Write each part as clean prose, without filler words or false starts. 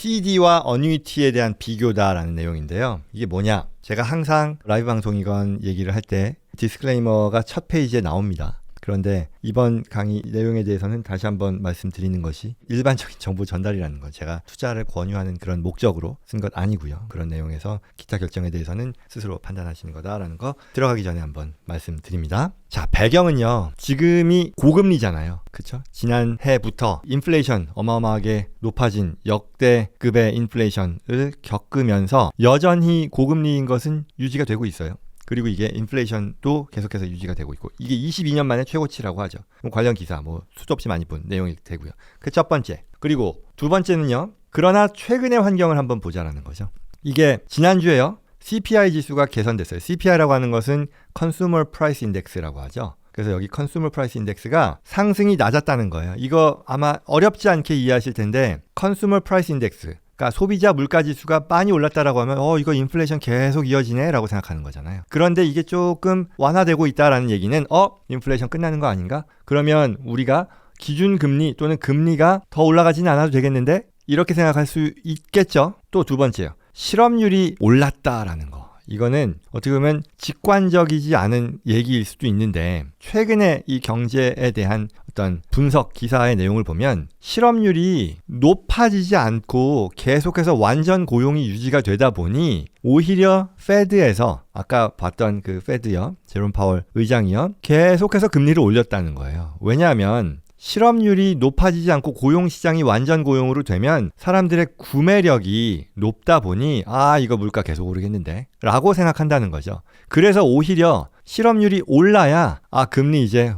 CD와 어뉴이티에 대한 비교다라는 내용인데요. 이게 뭐냐? 제가 항상 라이브 방송이건 얘기를 할 때 디스클레이머가 첫 페이지에 나옵니다. 그런데 이번 강의 내용에 대해서는 다시 한번 말씀드리는 것이 일반적인 정보 전달이라는 것, 제가 투자를 권유하는 그런 목적으로 쓴 것 아니고요. 그런 내용에서 기타 결정에 대해서는 스스로 판단하시는 거다라는 거 들어가기 전에 한번 말씀드립니다. 자, 배경은요. 지금이 고금리잖아요. 그렇죠? 지난해부터 인플레이션 어마어마하게 높아진 역대급의 인플레이션을 겪으면서 여전히 고금리인 것은 유지가 되고 있어요. 그리고 이게 인플레이션도 계속해서 유지가 되고 있고, 이게 22년 만에 최고치라고 하죠. 관련 기사 수도 없이 많이 본 내용이 되고요. 그 첫 번째. 그리고 두 번째는요. 그러나 최근의 환경을 한번 보자라는 거죠. 이게 지난주에요. CPI 지수가 개선됐어요. CPI라고 하는 것은 Consumer Price Index라고 하죠. 그래서 여기 Consumer Price Index가 상승이 낮았다는 거예요. 이거 아마 어렵지 않게 이해하실 텐데 Consumer Price Index, 그러니까 소비자 물가지수가 많이 올랐다라고 하면 이거 인플레이션 계속 이어지네 라고 생각하는 거잖아요. 그런데 이게 조금 완화되고 있다라는 얘기는 인플레이션 끝나는 거 아닌가? 그러면 우리가 기준금리 또는 금리가 더 올라가지는 않아도 되겠는데? 이렇게 생각할 수 있겠죠. 또 두 번째요. 실업률이 올랐다라는 거. 이거는 어떻게 보면 직관적이지 않은 얘기일 수도 있는데, 최근에 이 경제에 대한 어떤 분석 기사의 내용을 보면 실업률이 높아지지 않고 계속해서 완전 고용이 유지가 되다 보니 오히려 페드에서, 아까 봤던 그 페드요, 제롬 파월 의장이요, 계속해서 금리를 올렸다는 거예요. 왜냐하면 실업률이 높아지지 않고 고용시장이 완전 고용으로 되면 사람들의 구매력이 높다 보니 이거 물가 계속 오르겠는데 라고 생각한다는 거죠. 그래서 오히려 실업률이 올라야 금리 이제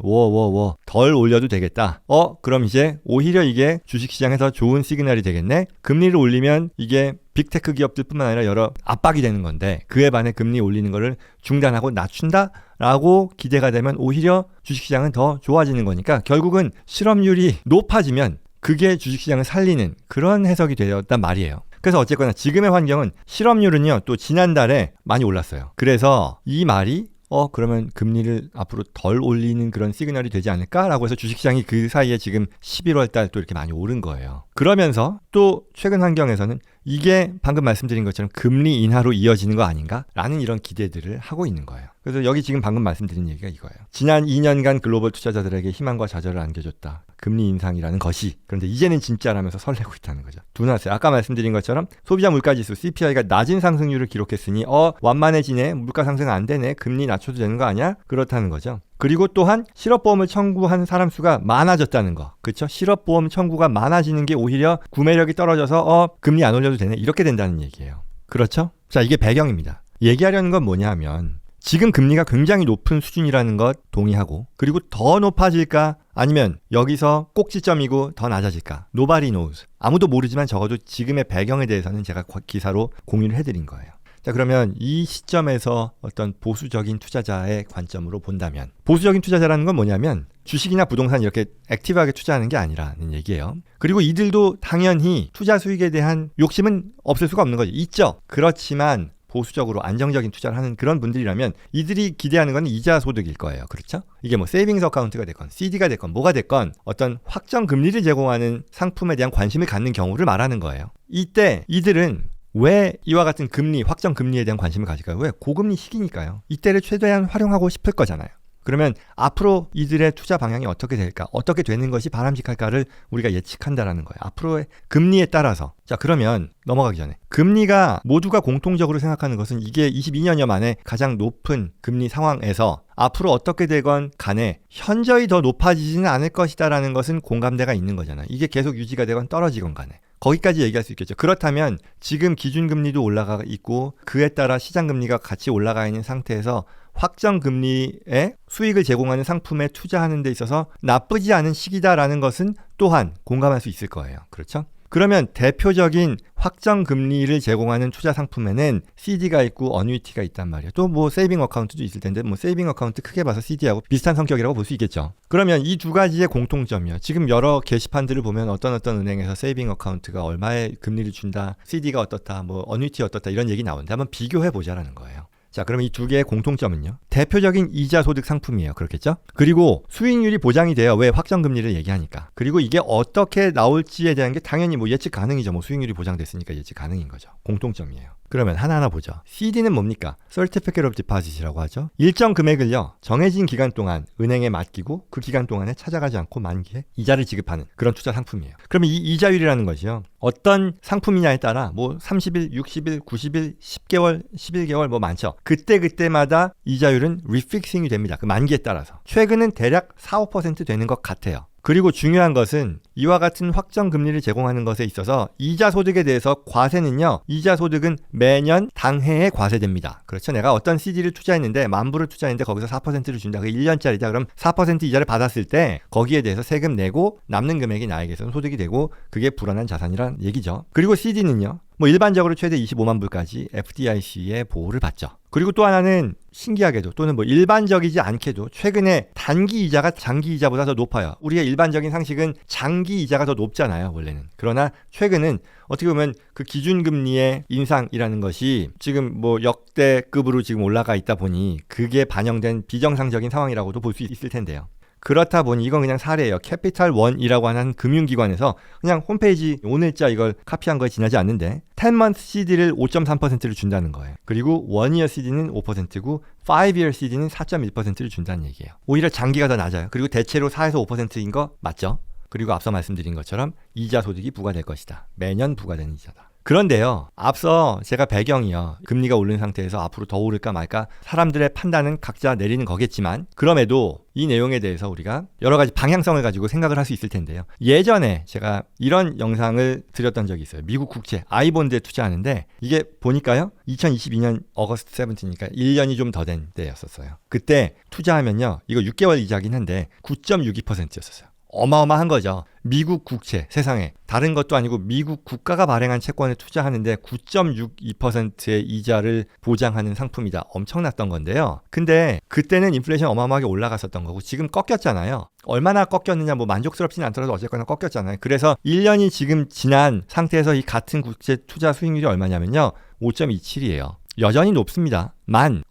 덜 올려도 되겠다. 그럼 이제 오히려 이게 주식시장에 더 좋은 시그널이 되겠네. 금리를 올리면 이게 빅테크 기업들뿐만 아니라 여러 압박이 되는 건데, 그에 반해 금리 올리는 거를 중단하고 낮춘다 라고 기대가 되면 오히려 주식시장은 더 좋아지는 거니까, 결국은 실업률이 높아지면 그게 주식시장을 살리는 그런 해석이 되었단 말이에요. 그래서 어쨌거나 지금의 환경은 실업률은요 또 지난달에 많이 올랐어요. 그래서 이 말이 그러면 금리를 앞으로 덜 올리는 그런 시그널이 되지 않을까라고 해서 주식시장이 그 사이에 지금 11월 달 또 이렇게 많이 오른 거예요. 그러면서 또 최근 환경에서는 이게 방금 말씀드린 것처럼 금리 인하로 이어지는 거 아닌가라는 이런 기대들을 하고 있는 거예요. 그래서 여기 지금 방금 말씀드린 얘기가 이거예요. 지난 2년간 글로벌 투자자들에게 희망과 좌절을 안겨줬다. 금리 인상이라는 것이. 그런데 이제는 진짜라면서 설레고 있다는 거죠. 두나세. 아까 말씀드린 것처럼 소비자 물가지수 CPI가 낮은 상승률을 기록했으니 완만해지네. 물가 상승 안 되네. 금리 낮춰도 되는 거 아니야? 그렇다는 거죠. 그리고 또한 실업보험을 청구한 사람 수가 많아졌다는 거. 그렇죠? 실업보험 청구가 많아지는 게 오히려 구매력이 떨어져서 금리 안 올려도 되네. 이렇게 된다는 얘기예요. 그렇죠? 자, 이게 배경입니다. 얘기하려는 건 뭐냐 하면 지금 금리가 굉장히 높은 수준이라는 것 동의하고, 그리고 더 높아질까 아니면 여기서 꼭지점이고 더 낮아질까? Nobody knows. 아무도 모르지만 적어도 지금의 배경에 대해서는 제가 기사로 공유를 해드린 거예요. 자, 그러면 이 시점에서 어떤 보수적인 투자자의 관점으로 본다면, 보수적인 투자자라는 건 뭐냐면 주식이나 부동산 이렇게 액티브하게 투자하는 게 아니라는 얘기예요. 그리고 이들도 당연히 투자 수익에 대한 욕심은 없을 수가 없는 거죠. 있죠. 그렇지만 보수적으로 안정적인 투자를 하는 그런 분들이라면 이들이 기대하는 건 이자 소득일 거예요. 그렇죠? 이게 세이빙스 어카운트가 됐건 CD가 됐건 뭐가 됐건 어떤 확정 금리를 제공하는 상품에 대한 관심을 갖는 경우를 말하는 거예요. 이때 이들은 왜 이와 같은 금리, 확정 금리에 대한 관심을 가질까요? 왜? 고금리 시기니까요. 이때를 최대한 활용하고 싶을 거잖아요. 그러면 앞으로 이들의 투자 방향이 어떻게 될까? 어떻게 되는 것이 바람직할까를 우리가 예측한다라는 거예요. 앞으로의 금리에 따라서. 자, 그러면 넘어가기 전에 금리가 모두가 공통적으로 생각하는 것은 이게 22년여 만에 가장 높은 금리 상황에서 앞으로 어떻게 되건 간에 현저히 더 높아지지는 않을 것이다라는 것은 공감대가 있는 거잖아요. 이게 계속 유지가 되건 떨어지건 간에. 거기까지 얘기할 수 있겠죠. 그렇다면 지금 기준금리도 올라가 있고 그에 따라 시장금리가 같이 올라가 있는 상태에서 확정금리에 수익을 제공하는 상품에 투자하는 데 있어서 나쁘지 않은 시기다라는 것은 또한 공감할 수 있을 거예요. 그렇죠? 그러면 대표적인 확정금리를 제공하는 투자 상품에는 CD가 있고 어뉴이티가 있단 말이에요. 또 세이빙 어카운트도 있을 텐데 세이빙 어카운트 크게 봐서 CD하고 비슷한 성격이라고 볼 수 있겠죠. 그러면 이 두 가지의 공통점이요. 지금 여러 게시판들을 보면 어떤 은행에서 세이빙 어카운트가 얼마의 금리를 준다, CD가 어떻다, 어뉴이티 어떻다 이런 얘기 나오는데 한번 비교해 보자라는 거예요. 자, 그럼 이 두 개의 공통점은요. 대표적인 이자 소득 상품이에요. 그렇겠죠? 그리고 수익률이 보장이 돼요. 왜? 확정금리를 얘기하니까. 그리고 이게 어떻게 나올지에 대한 게 당연히 뭐 예측 가능이죠. 뭐 수익률이 보장됐으니까 예측 가능인 거죠. 공통점이에요. 그러면 하나하나 보죠. CD는 뭡니까? Certificate of Deposit이라고 하죠. 일정 금액을요, 정해진 기간 동안 은행에 맡기고 그 기간 동안에 찾아가지 않고 만기에 이자를 지급하는 그런 투자 상품이에요. 그러면 이 이자율이라는 것이요, 어떤 상품이냐에 따라 뭐 30일, 60일, 90일, 10개월, 11개월 뭐 많죠. 그때마다 이자율은 리픽싱이 됩니다. 그 만기에 따라서. 최근은 대략 4, 5% 되는 것 같아요. 그리고 중요한 것은 이와 같은 확정 금리를 제공하는 것에 있어서 이자 소득에 대해서 과세는요, 이자 소득은 매년 당해에 과세됩니다. 그렇죠. 내가 어떤 CD를 투자했는데 10,000불을 투자했는데 거기서 4%를 준다. 그게 1년짜리다. 그럼 4% 이자를 받았을 때 거기에 대해서 세금 내고 남는 금액이 나에게서는 소득이 되고 그게 불안한 자산이란 얘기죠. 그리고 CD는요, 뭐 일반적으로 최대 25만 불까지 FDIC의 보호를 받죠. 그리고 또 하나는 신기하게도 또는 뭐 일반적이지 않게도 최근에 단기 이자가 장기 이자보다 더 높아요. 우리가 일반적인 상식은 장기 이자가 더 높잖아요, 원래는. 그러나 최근은 어떻게 보면 그 기준금리의 인상이라는 것이 지금 뭐 역대급으로 지금 올라가 있다 보니 그게 반영된 비정상적인 상황이라고도 볼 수 있을 텐데요. 그렇다 보니 이건 그냥 사례예요. 캐피탈 원이라고 하는 금융기관에서 그냥 홈페이지 오늘자 이걸 카피한 거에 지나지 않는데 10month CD를 5.3%를 준다는 거예요. 그리고 1year CD는 5%고 5year CD는 4.1%를 준다는 얘기예요. 오히려 장기가 더 낮아요. 그리고 대체로 4에서 5%인 거 맞죠? 그리고 앞서 말씀드린 것처럼 이자 소득이 부과될 것이다. 매년 부과되는 이자다. 그런데요, 앞서 제가 배경이요, 금리가 오른 상태에서 앞으로 더 오를까 말까 사람들의 판단은 각자 내리는 거겠지만, 그럼에도 이 내용에 대해서 우리가 여러 가지 방향성을 가지고 생각을 할 수 있을 텐데요. 예전에 제가 이런 영상을 드렸던 적이 있어요. 미국 국채 아이본드에 투자하는데 이게 보니까요, 2022년 어거스트 17이니까 1년이 좀 더 된 때였었어요. 그때 투자하면요, 이거 6개월 이자긴 한데 9.62%였었어요. 어마어마한 거죠. 미국 국채, 세상에 다른 것도 아니고 미국 국가가 발행한 채권에 투자하는데 9.62%의 이자를 보장하는 상품이다. 엄청났던 건데요. 근데 그때는 인플레이션 어마어마하게 올라갔었던 거고 지금 꺾였잖아요. 얼마나 꺾였느냐, 뭐 만족스럽지는 않더라도 어쨌거나 꺾였잖아요. 그래서 1년이 지금 지난 상태에서 이 같은 국채 투자 수익률이 얼마냐면요, 5.27이에요. 여전히 높습니다.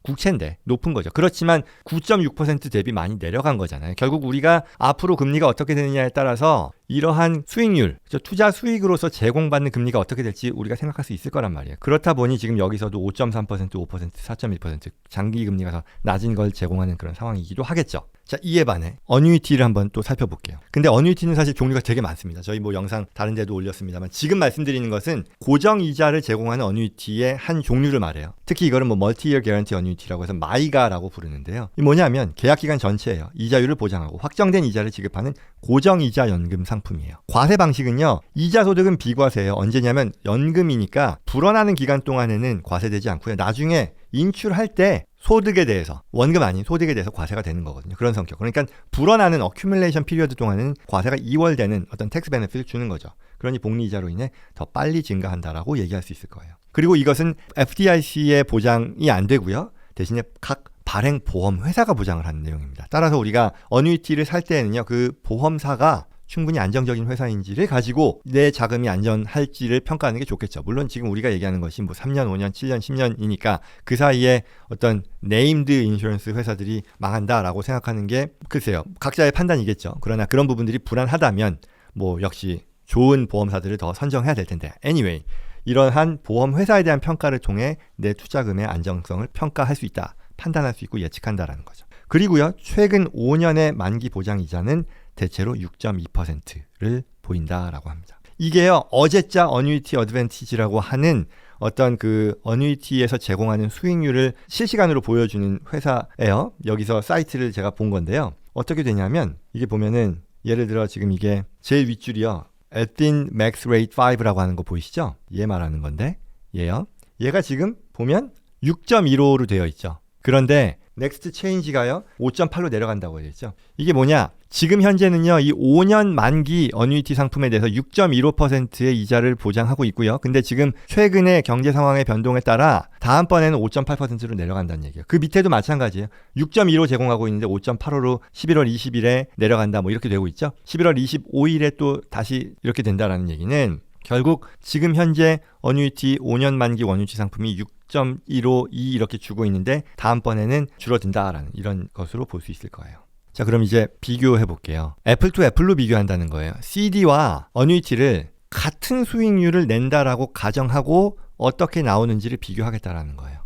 국채인데 높은 거죠. 그렇지만 9.6% 대비 많이 내려간 거잖아요. 결국 우리가 앞으로 금리가 어떻게 되느냐에 따라서 이러한 수익률, 투자 수익으로서 제공받는 금리가 어떻게 될지 우리가 생각할 수 있을 거란 말이에요. 그렇다 보니 지금 여기서도 5.3%, 5%, 4.1% 장기 금리가 더 낮은 걸 제공하는 그런 상황이기도 하겠죠. 자, 이에 반해 어뉴이티를 한번 또 살펴볼게요. 근데 어뉴이티는 사실 종류가 되게 많습니다. 저희 뭐 영상 다른 데도 올렸습니다만 지금 말씀드리는 것은 고정이자를 제공하는 어뉴이티의 한 종류를 말해요. 특히 이거는 뭐 멀티-이어 개런티 어뉴이티라고 해서 마이가라고 부르는데요. 이 뭐냐면 계약기간 전체예요. 이자율을 보장하고 확정된 이자를 지급하는 고정이자 연금 상품이에요. 과세 방식은요, 이자 소득은 비과세예요. 언제냐면 연금이니까 불어나는 기간 동안에는 과세되지 않고요. 나중에 인출할 때 소득에 대해서, 원금 아닌 소득에 대해서 과세가 되는 거거든요. 그런 성격. 그러니까 불어나는 어큐뮬레이션 피리어드 동안에는 과세가 이월되는 어떤 텍스 베네핏을 주는 거죠. 그러니 복리이자로 인해 더 빨리 증가한다라고 얘기할 수 있을 거예요. 그리고 이것은 FDIC의 보장이 안 되고요. 대신에 각 발행 보험 회사가 보장을 하는 내용입니다. 따라서 우리가 어뉴이티를 살 때에는요, 그 보험사가 충분히 안정적인 회사인지를 가지고 내 자금이 안전할지를 평가하는 게 좋겠죠. 물론 지금 우리가 얘기하는 것이 뭐 3년, 5년, 7년, 10년이니까 그 사이에 어떤 네임드 인슈런스 회사들이 망한다라고 생각하는 게 글쎄요, 각자의 판단이겠죠. 그러나 그런 부분들이 불안하다면 뭐 역시 좋은 보험사들을 더 선정해야 될 텐데, anyway, 이러한 보험 회사에 대한 평가를 통해 내 투자금의 안정성을 평가할 수 있다, 판단할 수 있고 예측한다라는 거죠. 그리고요, 최근 5년의 만기 보장 이자는 대체로 6.2%를 보인다라고 합니다. 이게요, 어제자 어뉴이티 어드밴티지라고 하는 어떤 그 어뉴이티에서 제공하는 수익률을 실시간으로 보여주는 회사예요. 여기서 사이트를 제가 본 건데요. 어떻게 되냐면 이게 보면은 예를 들어 지금 이게 제일 윗줄이요, Athene Max Rate 5라고 하는 거 보이시죠? 얘 말하는 건데 얘요. 얘가 지금 보면 6.15로 되어 있죠. 그런데 넥스트 체인지가요 5.8로 내려간다고 했죠. 이게 뭐냐? 지금 현재는요, 이 5년 만기 어뉴이티 상품에 대해서 6.15%의 이자를 보장하고 있고요. 근데 지금 최근의 경제 상황의 변동에 따라 다음번에는 5.8%로 내려간다는 얘기예요. 그 밑에도 마찬가지예요. 6.15 제공하고 있는데 5.85로 11월 20일에 내려간다, 뭐 이렇게 되고 있죠. 11월 25일에 또 다시 이렇게 된다라는 얘기는 결국 지금 현재 어뉴이티 5년 만기 어뉴이티 상품이 6.15, 2 이렇게 주고 있는데 다음번에는 줄어든다라는 이런 것으로 볼 수 있을 거예요. 자, 그럼 이제 비교해 볼게요. 애플 투 애플로 비교한다는 거예요. CD와 어뉴이티를 같은 수익률을 낸다라고 가정하고 어떻게 나오는지를 비교하겠다라는 거예요.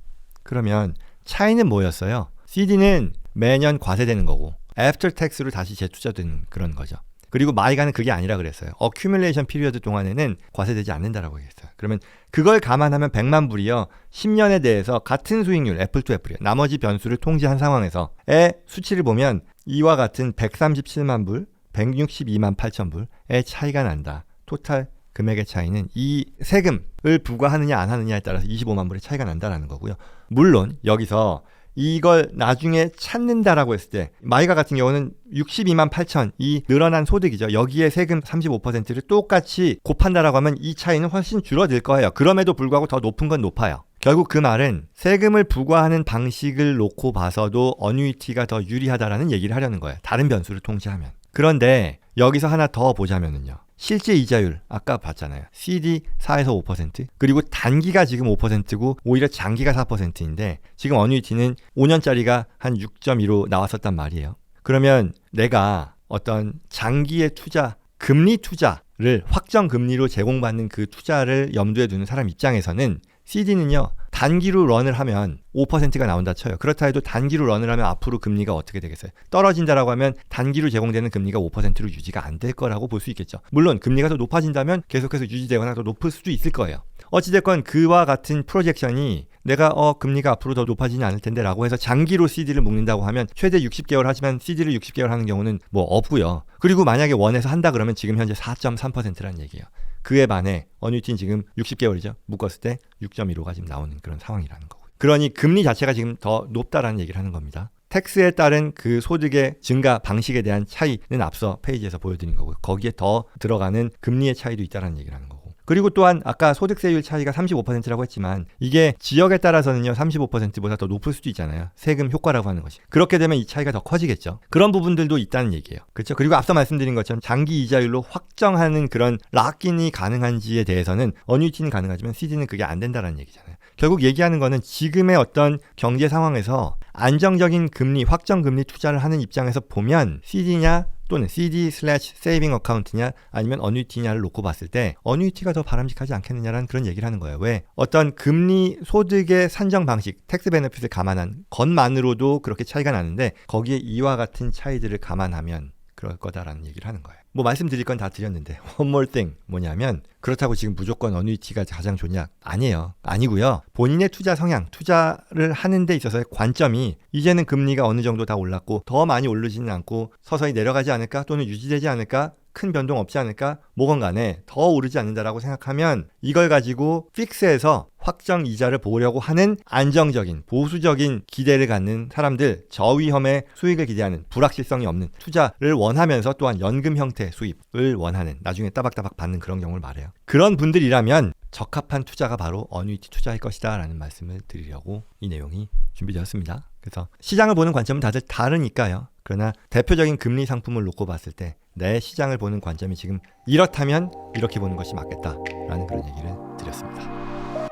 그러면 차이는 뭐였어요? CD는 매년 과세되는 거고 애프터 텍스로 다시 재투자되는 그런 거죠. 그리고 마이가는 그게 아니라 그랬어요. 어큐뮬레이션 피리어드 동안에는 과세되지 않는다라고 얘기했어요. 그러면 그걸 감안하면 100만 불이요. 10년에 대해서 같은 수익률 애플 투 애플이요. 나머지 변수를 통제한 상황에서의 수치를 보면 이와 같은 137만 불, 162만 8천 불의 차이가 난다. 토탈 금액의 차이는 이 세금을 부과하느냐 안 하느냐에 따라서 25만 불의 차이가 난다라는 거고요. 물론 여기서 이걸 나중에 찾는다라고 했을 때 마이가 같은 경우는 62만 8천 이 늘어난 소득이죠. 여기에 세금 35%를 똑같이 곱한다라고 하면 이 차이는 훨씬 줄어들 거예요. 그럼에도 불구하고 더 높은 건 높아요. 결국 그 말은 세금을 부과하는 방식을 놓고 봐서도 어뉴이티가 더 유리하다라는 얘기를 하려는 거예요. 다른 변수를 통제하면. 그런데 여기서 하나 더 보자면은요. 실제 이자율 아까 봤잖아요. CD 4에서 5% 그리고 단기가 지금 5%고 오히려 장기가 4%인데 지금 어뉴이티는 5년짜리가 한 6.2로 나왔었단 말이에요. 그러면 내가 어떤 장기의 투자, 금리 투자를 확정 금리로 제공받는 그 투자를 염두에 두는 사람 입장에서는 CD는요. 단기로 런을 하면 5%가 나온다 쳐요. 그렇다 해도 단기로 런을 하면 앞으로 금리가 어떻게 되겠어요? 떨어진다라고 하면 단기로 제공되는 금리가 5%로 유지가 안 될 거라고 볼 수 있겠죠. 물론 금리가 더 높아진다면 계속해서 유지되거나 더 높을 수도 있을 거예요. 어찌됐건 그와 같은 프로젝션이 내가 금리가 앞으로 더 높아지지 않을 텐데 라고 해서 장기로 CD를 묶는다고 하면 최대 60개월 하지만 CD를 60개월 하는 경우는 뭐 없고요. 그리고 만약에 원해서 한다 그러면 지금 현재 4.3%라는 얘기예요. 그에 반해 어뉴이티는 지금 60개월이죠. 묶었을 때 6.15가 지금 나오는 그런 상황이라는 거고요. 그러니 금리 자체가 지금 더 높다라는 얘기를 하는 겁니다. 텍스에 따른 그 소득의 증가 방식에 대한 차이는 앞서 페이지에서 보여드린 거고요. 거기에 더 들어가는 금리의 차이도 있다라는 얘기를 하는 거고. 그리고 또한 아까 소득세율 차이가 35%라고 했지만 이게 지역에 따라서는요 35%보다 더 높을 수도 있잖아요. 세금 효과라고 하는 것이. 그렇게 되면 이 차이가 더 커지겠죠. 그런 부분들도 있다는 얘기예요. 그렇죠? 그리고 앞서 말씀드린 것처럼 장기 이자율로 확정하는 그런 락인이 가능한지에 대해서는 어뉴이티는 가능하지만 CD는 그게 안 된다는 얘기잖아요. 결국 얘기하는 거는 지금의 어떤 경제 상황에서 안정적인 금리, 확정 금리 투자를 하는 입장에서 보면 CD냐 또는 CD/세이빙 어카운트냐 아니면 어뉴이티냐를 놓고 봤을 때 어뉴이티가 더 바람직하지 않겠느냐라는 그런 얘기를 하는 거예요. 왜? 어떤 금리 소득의 산정 방식, 텍스 베네핏을 감안한 것만으로도 그렇게 차이가 나는데 거기에 이와 같은 차이들을 감안하면 그럴 거다라는 얘기를 하는 거예요. 뭐 말씀드릴 건 다 드렸는데 one more thing 뭐냐면 그렇다고 지금 무조건 어뉴이티가 가장 좋냐? 아니에요. 아니고요. 본인의 투자 성향, 투자를 하는 데 있어서의 관점이 이제는 금리가 어느 정도 다 올랐고 더 많이 오르지는 않고 서서히 내려가지 않을까 또는 유지되지 않을까 큰 변동 없지 않을까 뭐건 간에 더 오르지 않는다라고 생각하면 이걸 가지고 픽스해서 확정 이자를 보려고 하는 안정적인 보수적인 기대를 갖는 사람들 저위험의 수익을 기대하는 불확실성이 없는 투자를 원하면서 또한 연금 형태 수입을 원하는 나중에 따박따박 받는 그런 경우를 말해요. 그런 분들이라면 적합한 투자가 바로 어뉴이티 투자일 것이다 라는 말씀을 드리려고 이 내용이 준비되었습니다. 그래서 시장을 보는 관점은 다들 다르니까요. 그러나 대표적인 금리 상품을 놓고 봤을 때 내 시장을 보는 관점이 지금 이렇다면 이렇게 보는 것이 맞겠다라는 그런 얘기를 드렸습니다.